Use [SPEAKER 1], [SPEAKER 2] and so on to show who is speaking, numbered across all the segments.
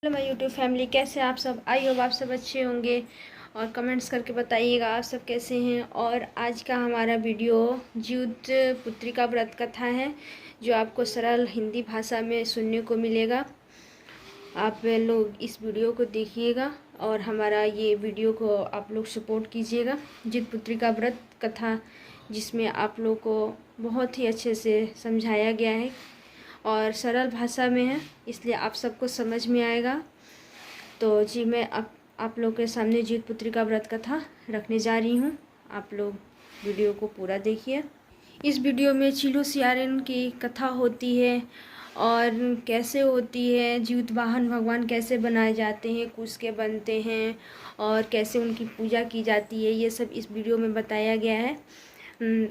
[SPEAKER 1] Hello my YouTube family, कैसे हैं आप सब। आई होप आप सब अच्छे होंगे और कमेंट्स करके बताइएगा आप सब कैसे हैं। और आज का हमारा वीडियो ज्यूत पुत्री का व्रत कथा है, जो आपको सरल हिंदी भाषा में सुनने को मिलेगा। आप लोग इस वीडियो को देखिएगा और हमारा ये वीडियो को आप लोग सपोर्ट कीजिएगा। ज्यूत पुत्री का व्रत कथा, जिसमें आप लोग को बहुत ही अच्छे से समझाया गया है और सरल भाषा में है, इसलिए आप सबको समझ में आएगा। तो जी मैं आप लोग के सामने ज्यूत पुत्री का व्रत कथा रखने जा रही हूँ। आप लोग वीडियो को पूरा देखिए। इस वीडियो में चीलू सियारन की कथा होती है और कैसे होती है, ज्यूत वाहन भगवान कैसे बनाए जाते हैं, कुश के बनते हैं और कैसे उनकी पूजा की जाती है, ये सब इस वीडियो में बताया गया है।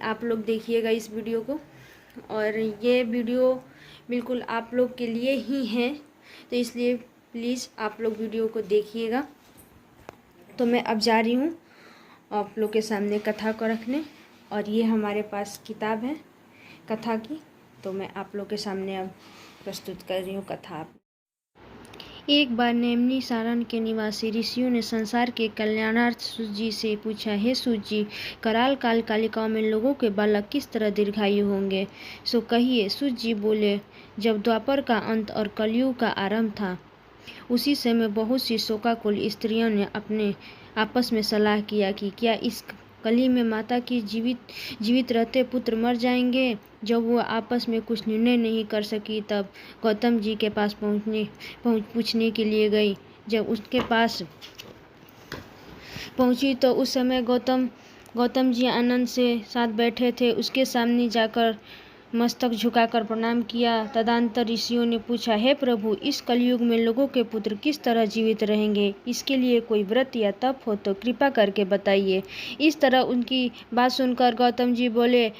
[SPEAKER 1] आप लोग देखिएगा इस वीडियो को। और ये वीडियो बिल्कुल आप लोग के लिए ही है, तो इसलिए प्लीज़ आप लोग वीडियो को देखिएगा। तो मैं अब जा रही हूँ आप लोग के सामने कथा को रखने, और ये हमारे पास किताब है कथा की, तो मैं आप लोग के सामने अब प्रस्तुत कर रही हूँ कथा। एक बार नेमिनी सारण के निवासी ऋषियों ने संसार के कल्याणार्थ सूत जी से पूछा, हे सूत जी, कराल काल कालिकाओं में लोगों के बालक किस तरह दीर्घायु होंगे, सो कहिए। सूत जी बोले, जब द्वापर का अंत और कलयुग का आरंभ था, उसी समय बहुत सी शोकाकुल स्त्रियों ने अपने आपस में सलाह किया कि क्या इस कली में माता की जीवित रहते पुत्र मर जाएंगे। जब वो आपस में कुछ निर्णय नहीं कर सकी, तब गौतम जी के पास पूछने के लिए गई। जब उसके पास पहुंची तो उस समय गौतम जी आनंद से साथ बैठे थे। उसके सामने जाकर मस्तक झुकाकर प्रणाम किया। तदंतर ऋषियों ने पूछा, हे प्रभु, इस कलयुग में लोगों के पुत्र किस तरह जीवित रहेंगे, इसके लिए कोई व्रत या तप हो तो कृपा करके बताइए। इस तरह उनकी बात सुनकर गौतम जी बोले,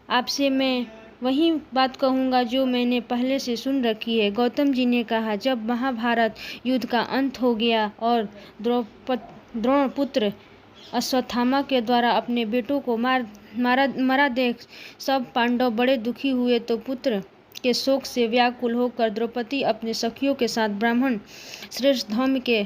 [SPEAKER 1] आपसे मैं वही बात कहूँगा जो मैंने पहले से सुन रखी है। गौतम जी ने कहा, जब महाभारत युद्ध का अंत हो गया और द्रोण पुत्र अश्वत्थामा के द्वारा अपने बेटों को मारा देख सब पांडव बड़े दुखी हुए, तो पुत्र के शोक से व्याकुल होकर द्रौपदी अपने सखियों के साथ ब्राह्मण श्रेष्ठ धौम्य के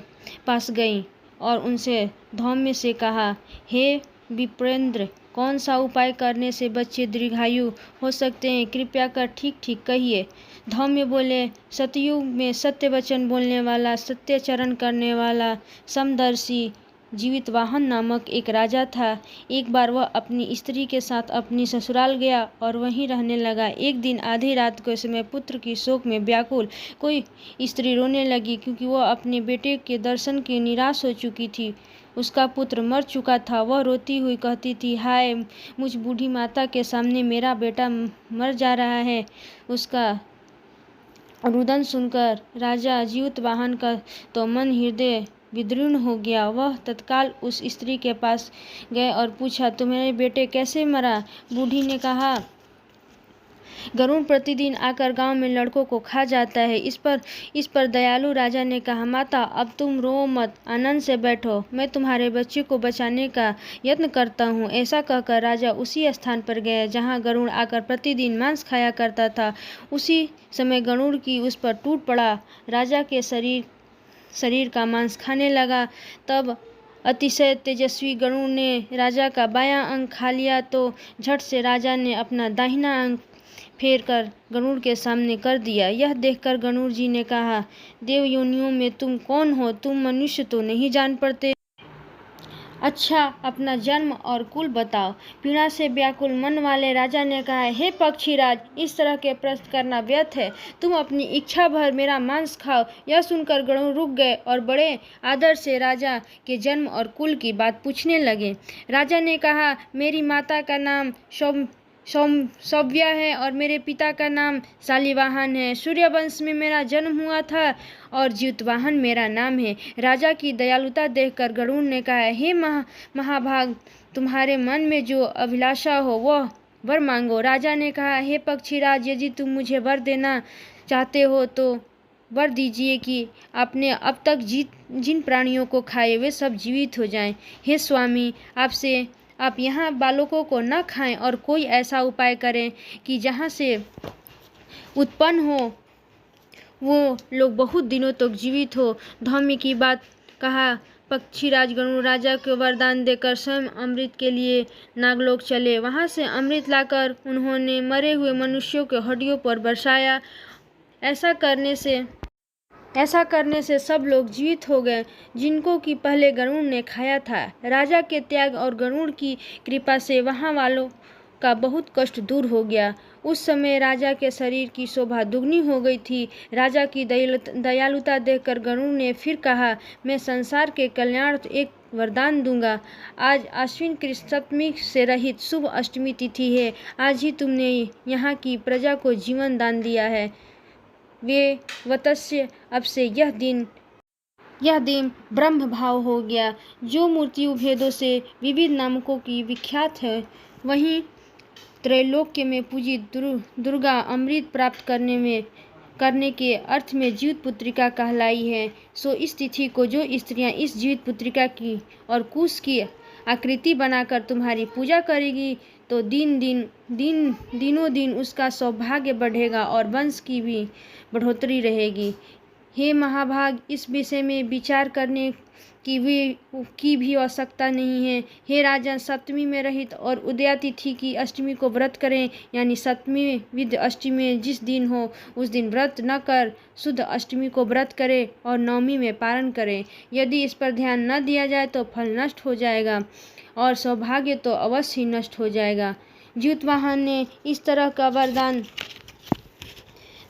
[SPEAKER 1] पास गई और उनसे धौम्य से कहा, हे विप्रेंद्र, कौन सा उपाय करने से बच्चे दीर्घायु हो सकते हैं, कृपया कर ठीक ठीक कहिए। धौम्य बोले, सतयुग में सत्य वचन बोलने वाला, सत्याचरण करने वाला समदर्शी जीवित वाहन नामक एक राजा था। एक बार वह अपनी स्त्री के साथ अपनी ससुराल गया और वहीं रहने लगा। एक दिन आधी रात के समय पुत्र की शोक में व्याकुल कोई स्त्री रोने लगी, क्योंकि वह अपने बेटे के दर्शन की निराश हो चुकी थी। उसका पुत्र मर चुका था। वह रोती हुई कहती थी, हाय, मुझ बूढ़ी माता के सामने मेरा बेटा मर जा रहा है। उसका रुदन सुनकर राजा ज्यूत वाहन का तो मन हृदय विदीर्ण हो गया। वह तत्काल उस स्त्री के पास गए और पूछा, तुम्हारे बेटे कैसे मरा। बूढ़ी ने कहा, गरुड़ प्रतिदिन आकर गांव में लड़कों को खा जाता है। इस पर दयालु राजा ने कहा, माता, अब तुम रो मत, आनंद से बैठो, मैं तुम्हारे बच्चे को बचाने का यत्न करता हूँ। ऐसा कहकर राजा उसी स्थान पर गया जहाँ गरुड़ आकर प्रतिदिन मांस खाया करता था। उसी समय गरुड़ की उस पर टूट पड़ा। राजा के शरीर का मांस खाने लगा। तब अतिशय तेजस्वी गरुड़ ने राजा का बायां अंग खा लिया, तो झट से राजा ने अपना दाहिना अंग फेर कर गरुड़ के सामने कर दिया। यह देखकर गरुड़ जी ने कहा, देव योनियों में तुम कौन हो, तुम मनुष्य तो नहीं जान पड़ते। अच्छा, अपना जन्म और कुल बताओ। पीड़ा से व्याकुल मन वाले राजा ने कहा, हे पक्षीराज, इस तरह के प्रश्न करना व्यर्थ है। तुम अपनी इच्छा भर मेरा मांस खाओ। यह सुनकर गरुड़ रुक गए और बड़े आदर से राजा के जन्म और कुल की बात पूछने लगे। राजा ने कहा, मेरी माता का नाम सौम्या है और मेरे पिता का नाम शालिवाहन है। सूर्यवंश में मेरा जन्म हुआ था और ज्यूतवाहन मेरा नाम है। राजा की दयालुता देखकर गरुड़ ने कहा, हे महाभाग, तुम्हारे मन में जो अभिलाषा हो वह वर मांगो। राजा ने कहा, हे पक्षीराज, यदि तुम मुझे वर देना चाहते हो तो वर दीजिए कि आपने अब तक जिन प्राणियों को खाए वे सब जीवित हो जाएं। हे स्वामी, आप यहाँ बालकों को न खाएं और कोई ऐसा उपाय करें कि जहाँ से उत्पन्न वो लोग बहुत दिनों तक जीवित हो। धौम्य की बात कहा। पक्षीराज गरुड़ राजा को वरदान देकर स्वयं अमृत के लिए नागलोक चले। वहां से अमृत लाकर उन्होंने मरे हुए मनुष्यों के हड्डियों पर बरसाया। ऐसा करने से सब लोग जीवित हो गए जिनको कि पहले गरुड़ ने खाया था। राजा के त्याग और गरुड़ की कृपा से वहां वालों का बहुत कष्ट दूर हो गया। उस समय राजा के शरीर की शोभा दुगनी हो गई थी। राजा की दयालुता देखकर गरुड़ ने फिर कहा, मैं संसार के कल्याणार्थ एक वरदान दूंगा। आज आश्विन कृष्ण सप्तमी से रहित शुभ अष्टमी तिथि है। आज ही तुमने यहाँ की प्रजा को जीवन दान दिया है। वे वत्स्य अब से यह दिन ब्रह्म भाव हो गया, जो मृत्यु भेदों से विविध नामकों की विख्यात है। वहीं त्रैलोक्य में पूजित दुर्गा अमृत प्राप्त करने के अर्थ में जीवित पुत्रिका कहलाई है। सो इस तिथि को जो स्त्रियां इस जीवित पुत्रिका की और कुश की आकृति बनाकर तुम्हारी पूजा करेगी तो दिनों दिन उसका सौभाग्य बढ़ेगा और वंश की भी बढ़ोतरी रहेगी। हे महाभाग, इस विषय में विचार करने की भी आवश्यकता नहीं है। हे राजन, सप्तमी में रहित और उदया तिथि की अष्टमी को व्रत करें, यानी सप्तमी विद अष्टमी जिस दिन हो उस दिन व्रत न कर शुद्ध अष्टमी को व्रत करें और नवमी में पारण करें। यदि इस पर ध्यान न दिया जाए तो फल नष्ट हो जाएगा और सौभाग्य तो अवश्य ही नष्ट हो जाएगा। ज्यूतवाहन ने इस तरह का वरदान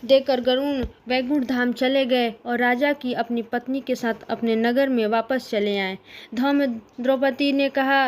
[SPEAKER 1] देकर गरुड़ वैकुंठ धाम चले गए और राजा की अपनी पत्नी के साथ अपने नगर में वापस चले आए। धौम्य द्रौपदी ने कहा,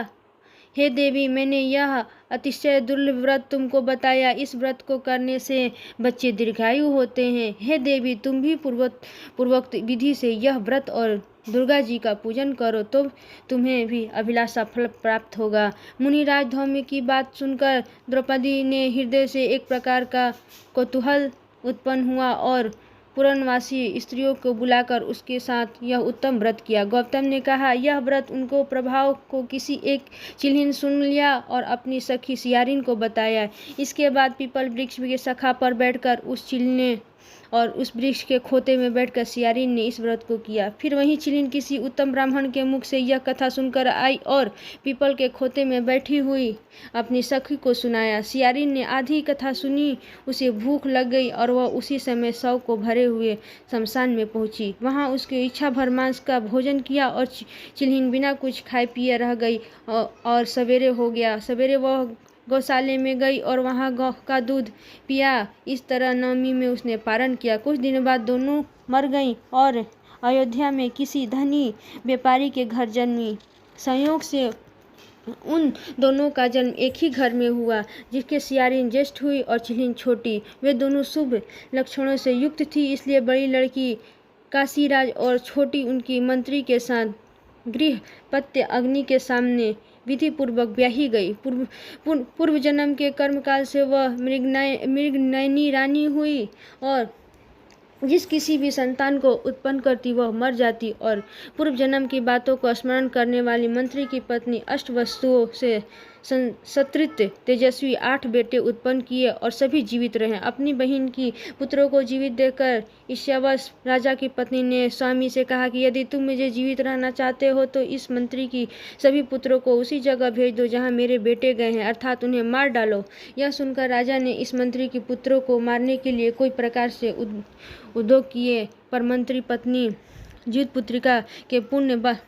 [SPEAKER 1] हे देवी, मैंने यह अतिशय दुर्लभ व्रत तुमको बताया। इस व्रत को करने से बच्चे दीर्घायु होते हैं। हे देवी, तुम भी पूर्वोक्त विधि से यह व्रत और दुर्गा जी का पूजन करो तो तुम्हें भी अभिलाषा फल प्राप्त होगा। मुनिराज धौम्य की बात सुनकर द्रौपदी ने हृदय से एक प्रकार का कौतूहल उत्पन्न हुआ और पुरनवासी स्त्रियों को बुलाकर उसके साथ यह उत्तम व्रत किया। गौतम ने कहा, यह व्रत उनको प्रभाव को किसी एक चिल्हिन सुन लिया और अपनी सखी सियारिन को बताया। इसके बाद पीपल वृक्ष के शाखा पर बैठकर उस चिल्हिन और उस वृक्ष के खोते में बैठकर सियारिन ने इस व्रत को किया। फिर वही चिल्हिन किसी उत्तम ब्राह्मण के मुख से यह कथा सुनकर आई और पीपल के खोते में बैठी हुई अपनी सखी को सुनाया। सियारिन ने आधी कथा सुनी, उसे भूख लग गई और वह उसी समय शव को भरे हुए शमशान में पहुंची। वहां उसकी इच्छा भर मांस का भोजन किया और चिल्हिन बिना कुछ खाए पिए रह गई और सवेरे हो गया। सवेरे वह गौशाले में गई और वहां गौ का दूध पिया। इस तरह नवमी में उसने पारण किया। कुछ दिनों बाद दोनों मर गईं और अयोध्या में किसी धनी व्यापारी के घर जन्मी। संयोग से उन दोनों का जन्म एक ही घर में हुआ, जिसके सियारिन ज्येष्ठ हुई और चिल्हिन छोटी। वे दोनों शुभ लक्षणों से युक्त थी, इसलिए बड़ी लड़की काशीराज और छोटी उनकी मंत्री के साथ गृहपत्य अग्नि के सामने विधि पूर्वक ब्याही गई। पूर्व जन्म के कर्मकाल से वह मृगनयनी रानी हुई और जिस किसी भी संतान को उत्पन्न करती वह मर जाती, और पूर्व जन्म की बातों को स्मरण करने वाली मंत्री की पत्नी अष्टवसुओं से सत्रित तेजस्वी 8 बेटे उत्पन्न किए और सभी जीवित रहे। अपनी बहन की पुत्रों को जीवित देखकर ईर्ष्यावश राजा की पत्नी ने स्वामी से कहा कि यदि तुम मुझे जीवित रहना चाहते हो तो इस मंत्री की सभी पुत्रों को उसी जगह भेज दो जहाँ मेरे बेटे गए हैं, अर्थात उन्हें मार डालो। यह सुनकर राजा ने इस मंत्री की पुत्रों को मारने के लिए कोई प्रकार से उद्योग किए, पर मंत्री पत्नी जीवित पुत्रिका के पुण्य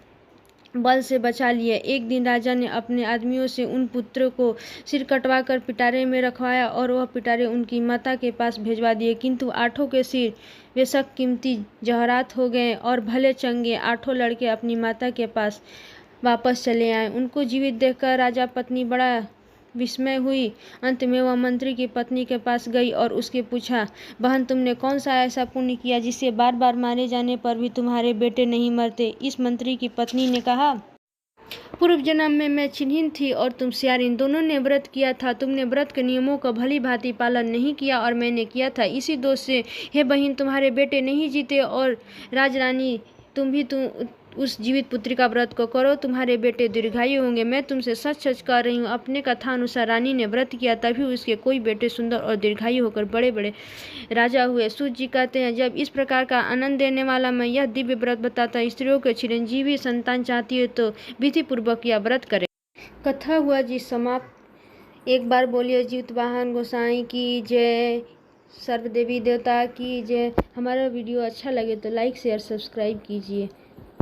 [SPEAKER 1] बल से बचा लिए। एक दिन राजा ने अपने आदमियों से उन पुत्रों को सिर कटवाकर पिटारे में रखवाया और वह पिटारे उनकी माता के पास भेजवा दिए, किंतु 8 के सिर बेशक कीमती जवाहरात हो गए और भले चंगे 8 लड़के अपनी माता के पास वापस चले आए। उनको जीवित देखकर राजा पत्नी बड़ा विस्मय हुई। अंत में वह मंत्री की पत्नी के पास गई और उसके पूछा, बहन, तुमने कौन सा ऐसा पुण्य किया जिससे बार बार मारे जाने पर भी तुम्हारे बेटे नहीं मरते? इस मंत्री की पत्नी ने कहा, पूर्व जन्म में मैं चिल्हिन थी और तुम सियारिन, दोनों ने व्रत किया था। तुमने व्रत के नियमों का भली भांति पालन नहीं किया और मैंने किया था। इसी दोष से हे बहन, तुम्हारे बेटे नहीं जीते और राजरानी उस जीवित पुत्री का व्रत को करो, तुम्हारे बेटे दीर्घायु होंगे। मैं तुमसे सच सच कह रही हूँ। अपने कथा अनुसार रानी ने व्रत किया, तभी उसके कोई बेटे सुंदर और दीर्घायु होकर बड़े बड़े राजा हुए। सूत जी कहते हैं, जब इस प्रकार का आनंद देने वाला मैं यह दिव्य व्रत बताता, स्त्रियों के चिरंजीवी संतान चाहती है तो विधि पूर्वक यह व्रत करे। कथा हुआ जी समाप्त। एक बार बोलिए जीतवाहन गोसाई की जय, सर्व देवी देवता की जय। हमारा वीडियो अच्छा लगे तो लाइक शेयर सब्सक्राइब कीजिए।